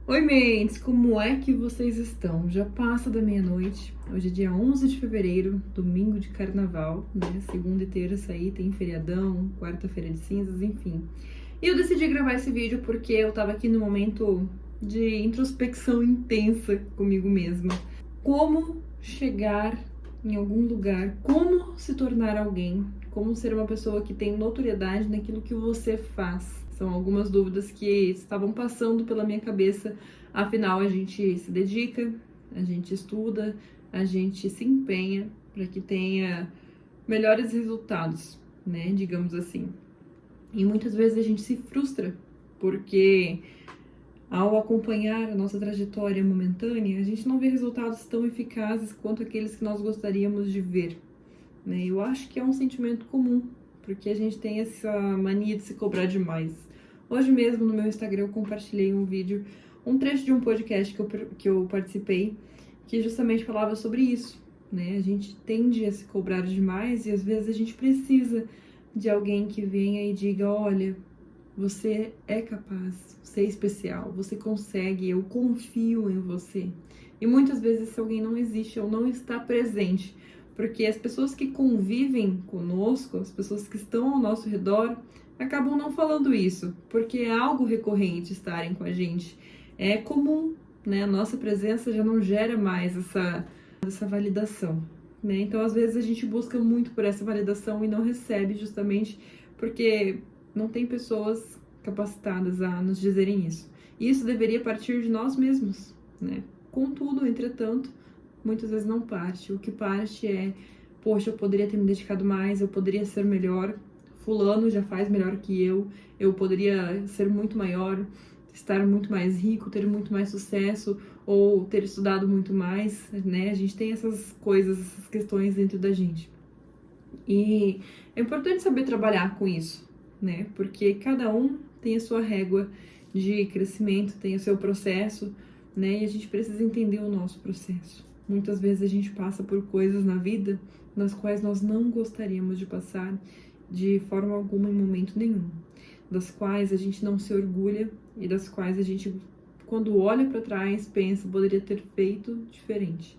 Oi, mentes, como é que vocês estão? Já passa da meia-noite, hoje é dia 11 de fevereiro, domingo de carnaval, né? Segunda e terça aí tem feriadão, quarta-feira de cinzas, enfim. E eu decidi gravar esse vídeo porque eu tava aqui no momento de introspecção intensa comigo mesma. Como chegar em algum lugar, como se tornar alguém, como ser uma pessoa que tem notoriedade naquilo que você faz. São algumas dúvidas que estavam passando pela minha cabeça. Afinal, a gente se dedica, a gente estuda, a gente se empenha para que tenha melhores resultados, né? Digamos assim. E muitas vezes a gente se frustra porque ao acompanhar a nossa trajetória momentânea, a gente não vê resultados tão eficazes quanto aqueles que nós gostaríamos de ver, né? Eu acho que é um sentimento comum, porque a gente tem essa mania de se cobrar demais. Hoje mesmo no meu Instagram eu compartilhei um vídeo, um trecho de um podcast que eu participei, que justamente falava sobre isso, né? A gente tende a se cobrar demais e às vezes a gente precisa de alguém que venha e diga, olha, você é capaz, você é especial, você consegue, eu confio em você. E muitas vezes esse alguém não existe ou não está presente, porque as pessoas que convivem conosco, as pessoas que estão ao nosso redor, acabam não falando isso, porque é algo recorrente estarem com a gente. É comum, né? A nossa presença já não gera mais essa validação, né? Então, às vezes, a gente busca muito por essa validação e não recebe justamente porque não tem pessoas capacitadas a nos dizerem isso. E isso deveria partir de nós mesmos, né? Contudo, entretanto, muitas vezes não parte. O que parte é, poxa, eu poderia ter me dedicado mais, eu poderia ser melhor, fulano já faz melhor que eu poderia ser muito maior, estar muito mais rico, ter muito mais sucesso, ou ter estudado muito mais, né? A gente tem essas coisas, essas questões dentro da gente. E é importante saber trabalhar com isso, né? Porque cada um tem a sua régua de crescimento, tem o seu processo, né? E a gente precisa entender o nosso processo. Muitas vezes a gente passa por coisas na vida nas quais nós não gostaríamos de passar de forma alguma em momento nenhum, das quais a gente não se orgulha e das quais a gente, quando olha para trás, pensa, poderia ter feito diferente.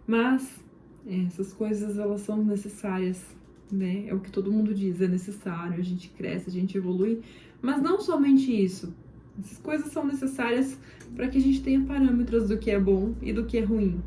Mas essas coisas, elas são necessárias, né? É o que todo mundo diz, é necessário, a gente cresce, a gente evolui, mas não somente isso. Essas coisas são necessárias para que a gente tenha parâmetros do que é bom e do que é ruim.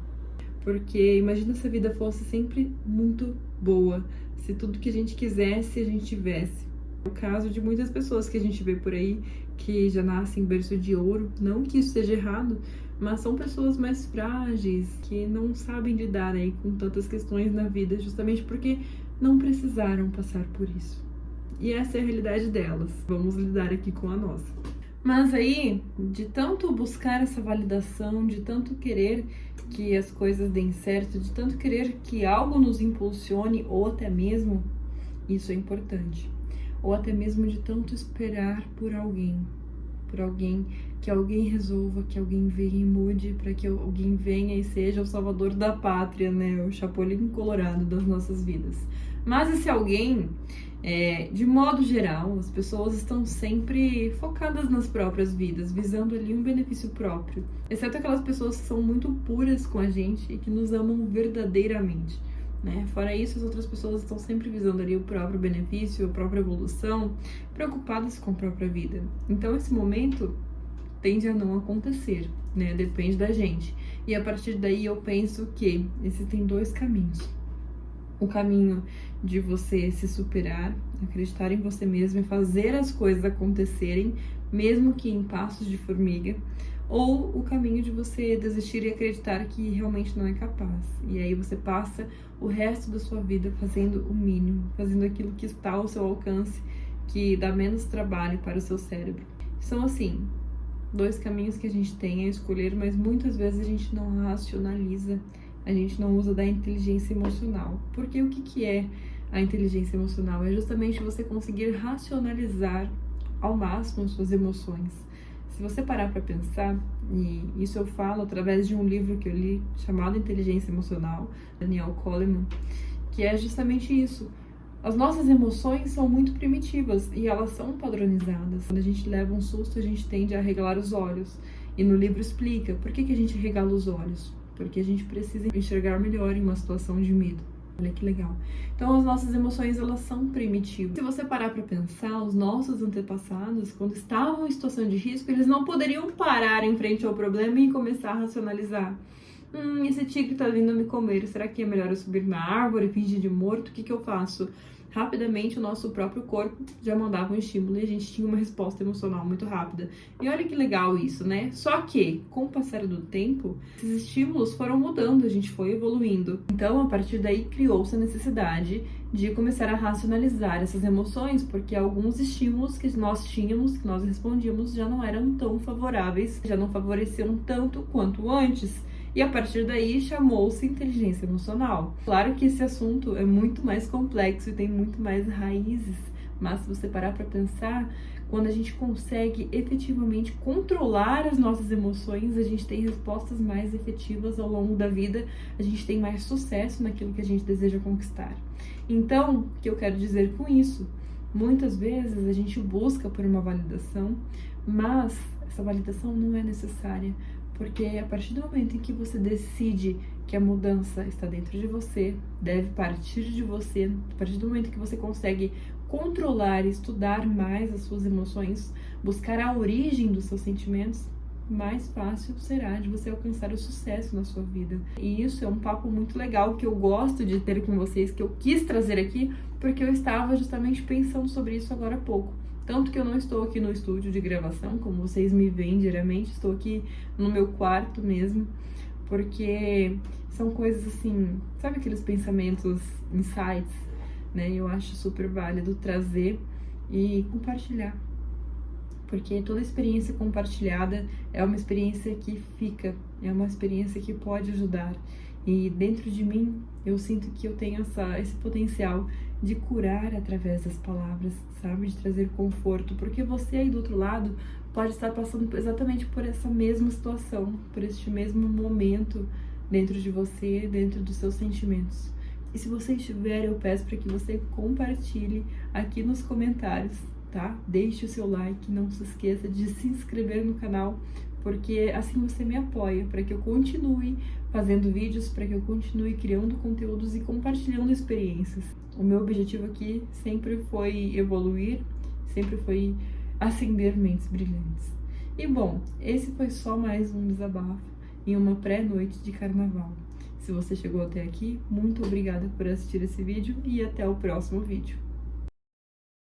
Porque imagina se a vida fosse sempre muito boa, se tudo que a gente quisesse, a gente tivesse. É o caso de muitas pessoas que a gente vê por aí, que já nascem em berço de ouro, não que isso seja errado, mas são pessoas mais frágeis, que não sabem lidar aí com tantas questões na vida, justamente porque não precisaram passar por isso. E essa é a realidade delas. Vamos lidar aqui com a nossa. Mas aí, de tanto buscar essa validação, de tanto querer que as coisas deem certo, de tanto querer que algo nos impulsione, ou até mesmo, isso é importante, ou até mesmo de tanto esperar por alguém que alguém resolva, que alguém venha e mude, para que alguém venha e seja o salvador da pátria, né? O Chapolin Colorado das nossas vidas. Mas esse alguém, de modo geral, as pessoas estão sempre focadas nas próprias vidas, visando ali um benefício próprio, exceto aquelas pessoas que são muito puras com a gente e que nos amam verdadeiramente, né? Fora isso, as outras pessoas estão sempre visando ali o próprio benefício, a própria evolução, preocupadas com a própria vida. Então esse momento tende a não acontecer, né? Depende da gente. E a partir daí eu penso que existem dois caminhos. O caminho de você se superar, acreditar em você mesmo e fazer as coisas acontecerem, mesmo que em passos de formiga, ou o caminho de você desistir e acreditar que realmente não é capaz. E aí você passa o resto da sua vida fazendo o mínimo, fazendo aquilo que está ao seu alcance, que dá menos trabalho para o seu cérebro. São assim, dois caminhos que a gente tem a escolher, mas muitas vezes a gente não racionaliza, a gente não usa da inteligência emocional. Porque o que é a inteligência emocional? É justamente você conseguir racionalizar ao máximo as suas emoções. Se você parar para pensar, e isso eu falo através de um livro que eu li, chamado Inteligência Emocional, Daniel Goleman, que é justamente isso. As nossas emoções são muito primitivas e elas são padronizadas. Quando a gente leva um susto, a gente tende a arregalar os olhos. E no livro explica por que a gente regala os olhos. Porque a gente precisa enxergar melhor em uma situação de medo. Olha que legal. Então, as nossas emoções, elas são primitivas. Se você parar para pensar, os nossos antepassados, quando estavam em situação de risco, eles não poderiam parar em frente ao problema e começar a racionalizar. Esse tigre tá vindo me comer. Será que é melhor eu subir na árvore, fingir de morto? O que eu faço? Rapidamente, o nosso próprio corpo já mandava um estímulo e a gente tinha uma resposta emocional muito rápida. E olha que legal isso, né? Só que, com o passar do tempo, esses estímulos foram mudando, a gente foi evoluindo. Então, a partir daí, criou-se a necessidade de começar a racionalizar essas emoções, porque alguns estímulos que nós tínhamos, que nós respondíamos, já não eram tão favoráveis, já não favoreciam tanto quanto antes. E a partir daí chamou-se inteligência emocional. Claro que esse assunto é muito mais complexo e tem muito mais raízes, mas se você parar para pensar, quando a gente consegue efetivamente controlar as nossas emoções, a gente tem respostas mais efetivas ao longo da vida, a gente tem mais sucesso naquilo que a gente deseja conquistar. Então, o que eu quero dizer com isso? Muitas vezes a gente busca por uma validação, mas essa validação não é necessária. Porque a partir do momento em que você decide que a mudança está dentro de você, deve partir de você, a partir do momento que você consegue controlar e estudar mais as suas emoções, buscar a origem dos seus sentimentos, mais fácil será de você alcançar o sucesso na sua vida. E isso é um papo muito legal que eu gosto de ter com vocês, que eu quis trazer aqui, porque eu estava justamente pensando sobre isso agora há pouco. Tanto que eu não estou aqui no estúdio de gravação, como vocês me veem diariamente, estou aqui no meu quarto mesmo, porque são coisas assim, sabe aqueles pensamentos, insights, né? Eu acho super válido trazer e compartilhar, porque toda experiência compartilhada é uma experiência que fica, é uma experiência que pode ajudar. E dentro de mim, eu sinto que eu tenho esse potencial de curar através das palavras, sabe? De trazer conforto, porque você aí do outro lado pode estar passando exatamente por essa mesma situação, por este mesmo momento dentro de você, dentro dos seus sentimentos. E se você estiver, eu peço para que você compartilhe aqui nos comentários, tá? Deixe o seu like, não se esqueça de se inscrever no canal, porque assim você me apoia para que eu continue fazendo vídeos, para que eu continue criando conteúdos e compartilhando experiências. O meu objetivo aqui sempre foi evoluir, sempre foi acender mentes brilhantes. E bom, esse foi só mais um desabafo em uma pré-noite de carnaval. Se você chegou até aqui, muito obrigada por assistir esse vídeo e até o próximo vídeo.